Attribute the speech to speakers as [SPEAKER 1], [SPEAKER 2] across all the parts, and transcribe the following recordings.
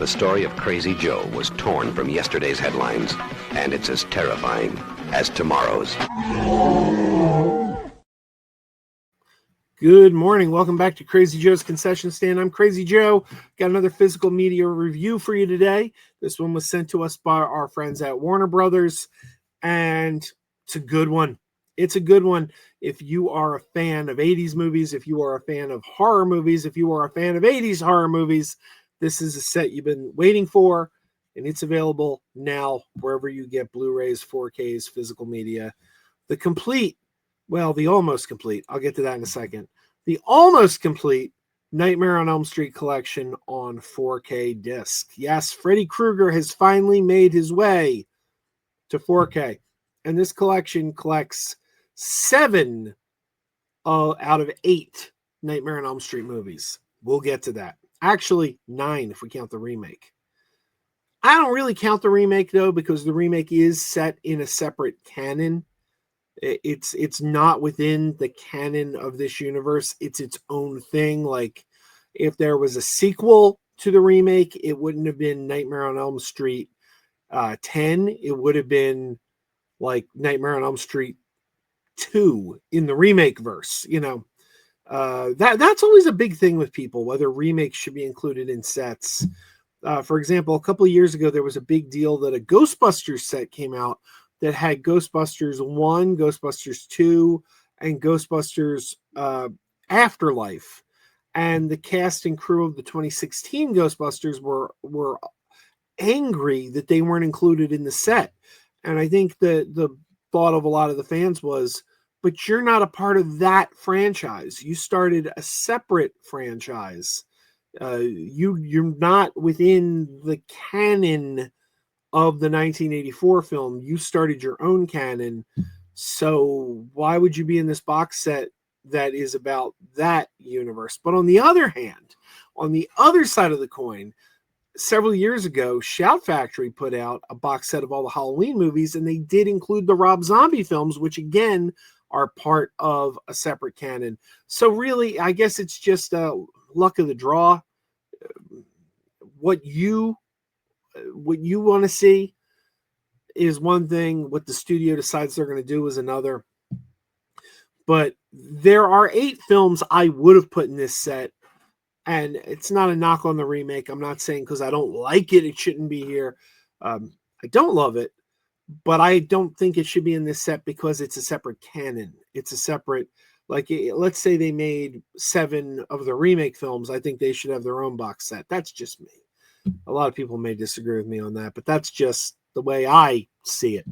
[SPEAKER 1] The story of Crazy Joe was torn from yesterday's headlines, and it's as terrifying as tomorrow's.
[SPEAKER 2] Good morning. Welcome back to Crazy Joe's Concession Stand. I'm Crazy Joe. Got another physical media review for you today. This one was sent to us by our friends at Warner Brothers, and it's a good one. It's a good one. If you are a fan of 80s movies, if you are a fan of horror movies, if you are a fan of 80s horror movies, this is a set you've been waiting for, and it's available now wherever you get Blu-rays, 4Ks, physical media. The almost complete, I'll get to that in a second. The almost complete Nightmare on Elm Street collection on 4K disc. Yes, Freddy Krueger has finally made his way to 4K, and this collection collects 7 out of 8 Nightmare on Elm Street movies. We'll get to that. Actually, 9 if we count the remake. I don't really count the remake, though, because the remake is set in a separate canon. It's not within the canon of this universe. It's its own thing. Like, if there was a sequel to the remake, it wouldn't have been Nightmare on Elm Street 10. It would have been like Nightmare on Elm Street 2 in the remake verse, you know. That's always a big thing with people, whether remakes should be included in sets. For example, a couple of years ago, there was a big deal that a Ghostbusters set came out that had Ghostbusters 1, Ghostbusters 2, and Ghostbusters Afterlife. And the cast and crew of the 2016 Ghostbusters were angry that they weren't included in the set. And I think the thought of a lot of the fans was, but you're not a part of that franchise. You started a separate franchise. You're not within the canon of the 1984 film. You started your own canon. So why would you be in this box set that is about that universe? But on the other hand, on the other side of the coin, several years ago, Shout Factory put out a box set of all the Halloween movies, and they did include the Rob Zombie films, which again are part of a separate canon. So really, I guess it's just luck of the draw. What you want to see is one thing. What the studio decides they're going to do is another. But there are 8 films I would have put in this set, and it's not a knock on the remake. I'm not saying because I don't like it, it shouldn't be here. I don't love it, but I don't think it should be in this set because it's a separate canon. It's a separate, like, let's say they made 7 of the remake films. I think they should have their own box set. That's just me. A lot of people may disagree with me on that, but that's just the way I see it.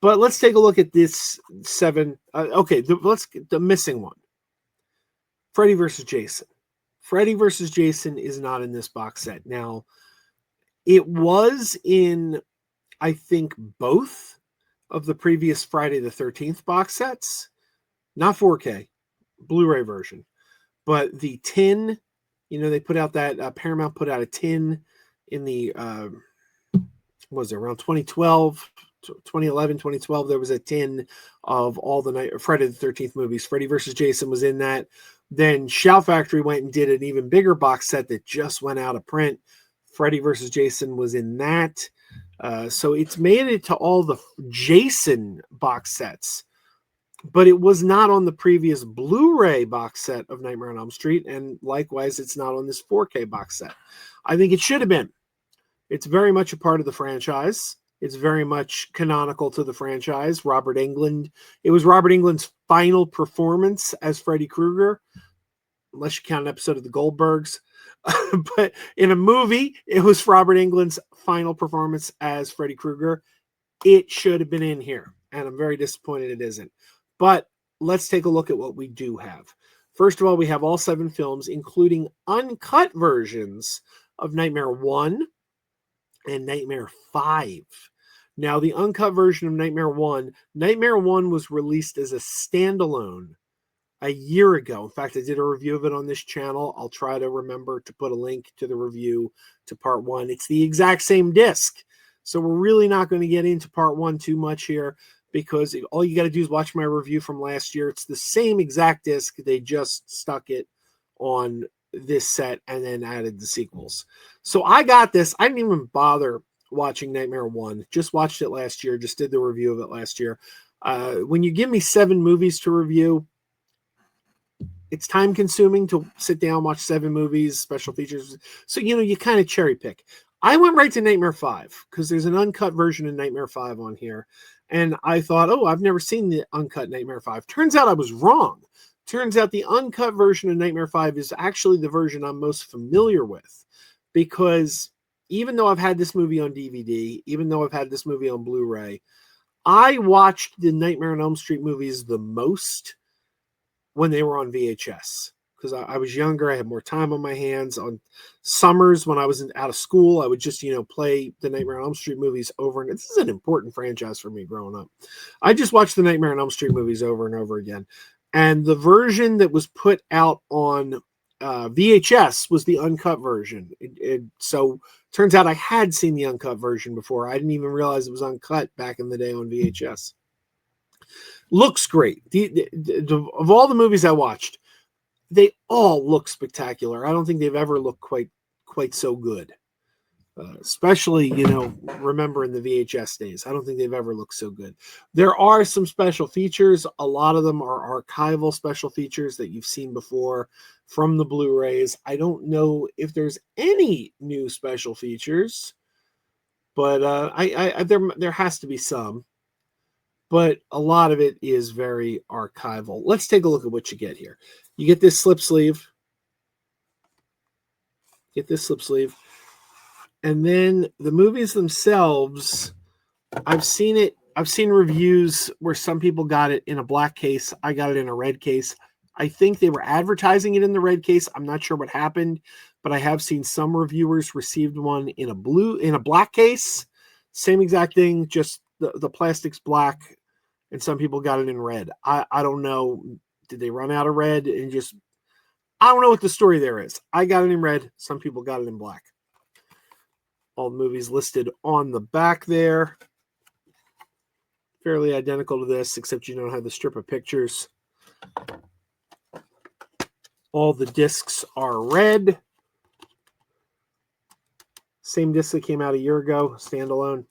[SPEAKER 2] But let's take a look at this 7. Let's get the missing one. Freddy versus Jason. Freddy versus Jason is not in this box set. Now, it was in, I think, both of the previous Friday the 13th box sets. Not 4K, Blu-ray version. But the tin, they put out that, Paramount put out a tin in the, around 2012, 2011, 2012, there was a tin of all the Friday the 13th movies. Freddy versus Jason was in that. Then Shout Factory went and did an even bigger box set that just went out of print. Freddy versus Jason was in that. So it's made it to all the Jason box sets, but it was not on the previous Blu-ray box set of Nightmare on Elm Street, and likewise, it's not on this 4K box set. I think it should have been. It's very much a part of the franchise. It's very much canonical to the franchise. Robert Englund. It was Robert Englund's final performance as Freddy Krueger, unless you count an episode of the Goldbergs. But in a movie, it was Robert Englund's final performance as Freddy Krueger. It should have been in here, and I'm very disappointed it isn't. But let's take a look at what we do have. First of all, we have all 7 films, including uncut versions of Nightmare 1 and Nightmare 5. Now, the uncut version of Nightmare 1 was released as a standalone a year ago. In fact, I did a review of it on this channel. I'll try to remember to put a link to the review to part 1. It's the exact same disc. So we're really not going to get into part 1 too much here, because all you got to do is watch my review from last year. It's the same exact disc. They just stuck it on this set and then added the sequels. So I got this. I didn't even bother watching Nightmare 1. Just watched it last year. Just did the review of it last year. When you give me 7 movies to review, it's time consuming to sit down, watch 7 movies, special features. So, you kind of cherry pick. I went right to Nightmare 5 because there's an uncut version of Nightmare 5 on here. And I thought, I've never seen the uncut Nightmare 5. Turns out I was wrong. Turns out the uncut version of Nightmare 5 is actually the version I'm most familiar with, because even though I've had this movie on DVD, even though I've had this movie on Blu-ray, I watched the Nightmare on Elm Street movies the most when they were on VHS, because I was younger. I had more time on my hands. On summers when I was out of school, I would just, play the Nightmare on Elm Street movies over. And this is an important franchise for me growing up. I just watched the Nightmare on Elm Street movies over and over again. And the version that was put out on VHS was the uncut version. So turns out I had seen the uncut version before. I didn't even realize it was uncut back in the day on VHS. Looks great. Of all the movies I watched, they all look spectacular. I don't think they've ever looked quite so good. Especially, remembering the VHS days. I don't think they've ever looked so good. There are some special features. A lot of them are archival special features that you've seen before from the Blu-rays. I don't know if there's any new special features, but there has to be some. But a lot of it is very archival. Let's take a look at what you get here. You get this slip sleeve. And then the movies themselves, I've seen reviews where some people got it in a black case. I got it in a red case. I think they were advertising it in the red case. I'm not sure what happened, but I have seen some reviewers received one in a black case. Same exact thing, just the plastic's black, and some people got it in red. I don't know. Did they run out of red and I don't know what the story there is. I got it in red. Some people got it in black. All the movies listed on the back there. Fairly identical to this, except you don't have the strip of pictures. All the discs are red. Same disc that came out a year ago, standalone.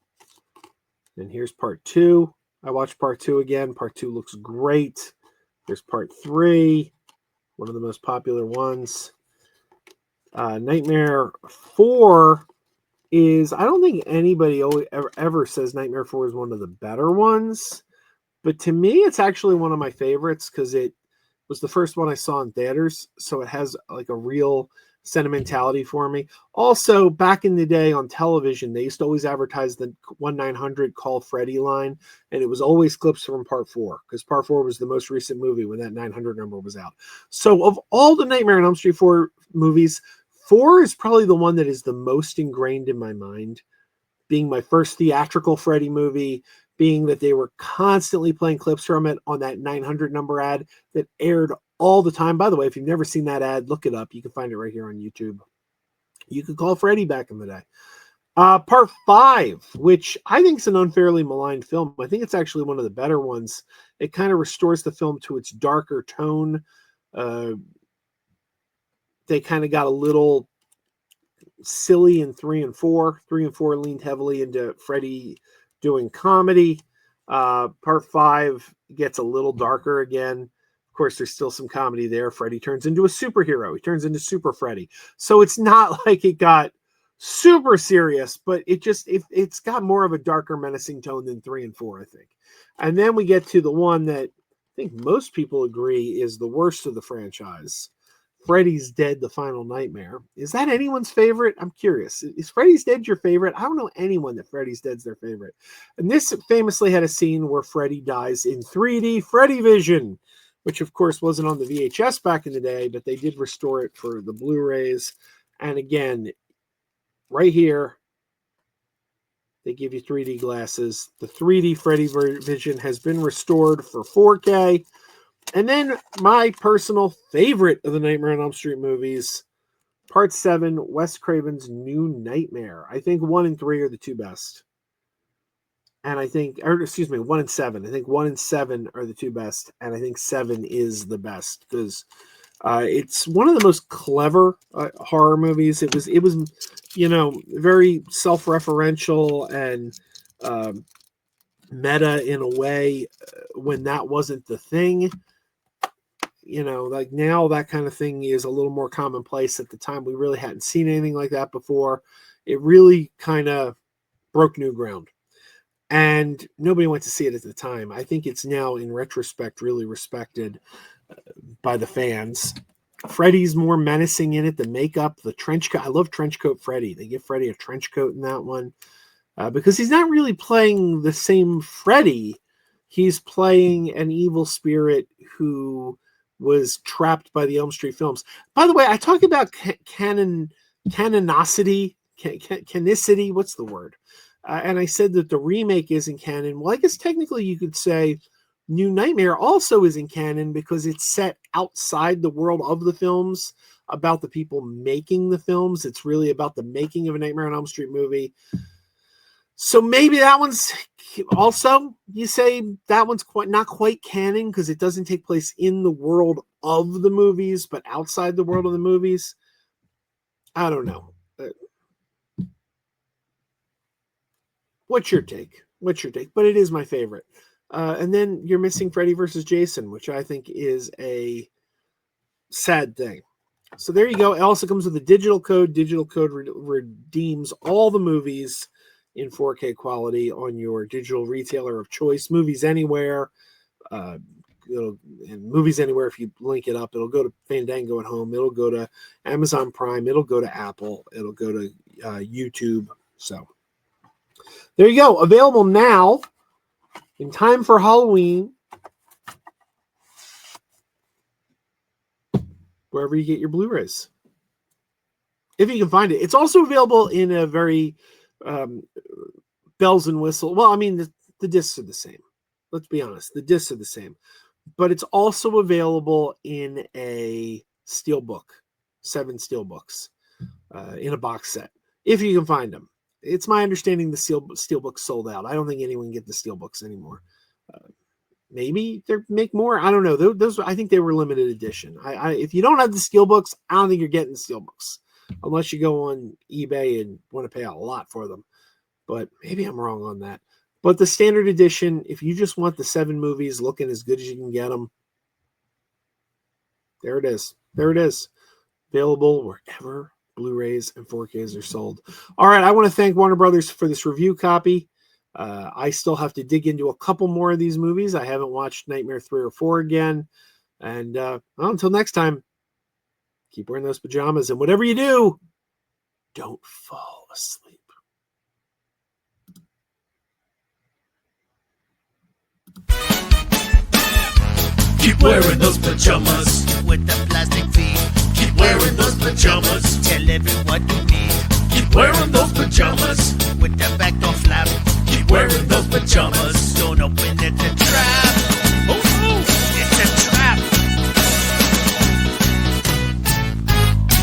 [SPEAKER 2] And here's part 2. I watched part 2 again. Part 2 looks great. There's part 3, one of the most popular ones. Nightmare 4 is, I don't think anybody ever says Nightmare 4 is one of the better ones, but to me it's actually one of my favorites because it was the first one I saw in theaters, so it has like a real sentimentality for me. Also, back in the day on television, they used to always advertise the 1-900 Call Freddy line, and it was always clips from part 4, because part 4 was the most recent movie when that 900 number was out. So of all the Nightmare on Elm Street 4 movies, 4 is probably the one that is the most ingrained in my mind, being my first theatrical Freddy movie, being that they were constantly playing clips from it on that 900 number ad that aired all the time. By the way, if you've never seen that ad, look it up. You can find it right here on YouTube. You could Call Freddy back in the day. Part 5, which I think is an unfairly maligned film. I think it's actually one of the better ones. It kind of restores the film to its darker tone. They kind of got a little silly in 3 and 4. 3 and 4 leaned heavily into Freddy doing comedy. Part 5 gets a little darker again. Of course, there's still some comedy there. Freddy turns into a superhero. He turns into Super Freddy. So it's not like it got super serious, but it's got more of a darker, menacing tone than 3 and 4, I think. And then we get to the one that I think most people agree is the worst of the franchise. Freddy's Dead, The Final Nightmare. Is that anyone's favorite? I'm curious. Is Freddy's Dead your favorite? I don't know anyone that Freddy's Dead's their favorite. And this famously had a scene where Freddy dies in 3D Freddy Vision, which of course wasn't on the VHS back in the day, but they did restore it for the Blu-rays. And again, right here, they give you 3D glasses. The 3D Freddy Vision has been restored for 4K. And then my personal favorite of the Nightmare on Elm Street movies, Part 7, Wes Craven's New Nightmare. I think 1 and 3 are the two best. And 1 and 7. I think 1 and 7 are the two best. And I think 7 is the best because It's one of the most clever horror movies. It was, very self-referential and meta in a way when that wasn't the thing. Like now that kind of thing is a little more commonplace. At the time, we really hadn't seen anything like that before. It really kind of broke new ground. And nobody went to see it at the time. I think it's now, in retrospect, really respected by the fans. Freddy's more menacing in it. The makeup, the trench coat. I love trench coat Freddy. They give Freddy a trench coat in that one because he's not really playing the same Freddy. He's playing an evil spirit who was trapped by the Elm Street films. By the way, I talk about canonicity, what's the word? And I said that the remake isn't canon. Well, I guess technically you could say New Nightmare also isn't canon because it's set outside the world of the films, about the people making the films. It's really about the making of a Nightmare on Elm Street movie. So maybe that one's also, you say that one's not quite canon because it doesn't take place in the world of the movies, but outside the world of the movies. I don't know. What's your take? But it is my favorite. And then you're missing Freddy versus Jason, which I think is a sad thing. So there you go. It also comes with a digital code. Digital code redeems all the movies in 4K quality on your digital retailer of choice. Movies Anywhere. Movies Anywhere, if you link it up, it'll go to Fandango at Home. It'll go to Amazon Prime. It'll go to Apple. It'll go to YouTube. So there you go. Available now in time for Halloween. Wherever you get your Blu-rays. If you can find it. It's also available in a very bells and whistles. Well, I mean, the discs are the same. Let's be honest. The discs are the same. But it's also available in a steelbook. 7 steelbooks in a box set. If you can find them. It's my understanding the steelbooks sold out. I don't think anyone can get the steelbooks anymore. Maybe they make more. I don't know. Those I think they were limited edition. If you don't have the steelbooks, I don't think you're getting the steelbooks unless you go on eBay and want to pay a lot for them. But maybe I'm wrong on that. But the standard edition, if you just want the 7 movies looking as good as you can get them, there it is. There it is. Available wherever Blu-rays and 4Ks are sold. All right, I want to thank Warner Brothers for this review copy. I still have to dig into a couple more of these movies. I haven't watched Nightmare 3 or 4 again. And until next time, keep wearing those pajamas. And whatever you do, don't fall asleep.
[SPEAKER 3] Keep wearing those pajamas
[SPEAKER 4] with the plastic feet.
[SPEAKER 3] Keep wearing those pajamas.
[SPEAKER 4] Tell everyone you need.
[SPEAKER 3] Keep wearing those pajamas
[SPEAKER 4] with the back door flap.
[SPEAKER 3] Keep wearing those pajamas.
[SPEAKER 4] Don't open it, a trap.
[SPEAKER 3] Oh no,
[SPEAKER 4] It's a trap.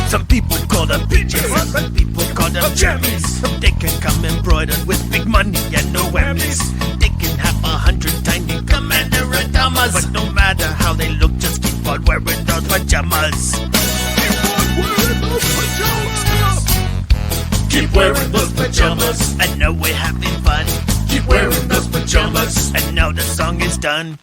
[SPEAKER 4] Some people call them PJs. Some people call them jammies. They can come embroidered with big money and no whammies. They can have 100 tiny commander pajamas. But no matter how they look, just keep on wearing those pajamas.
[SPEAKER 3] keep wearing those pajamas.
[SPEAKER 4] I know we're having fun.
[SPEAKER 3] Keep wearing those pajamas.
[SPEAKER 4] And now the song is done.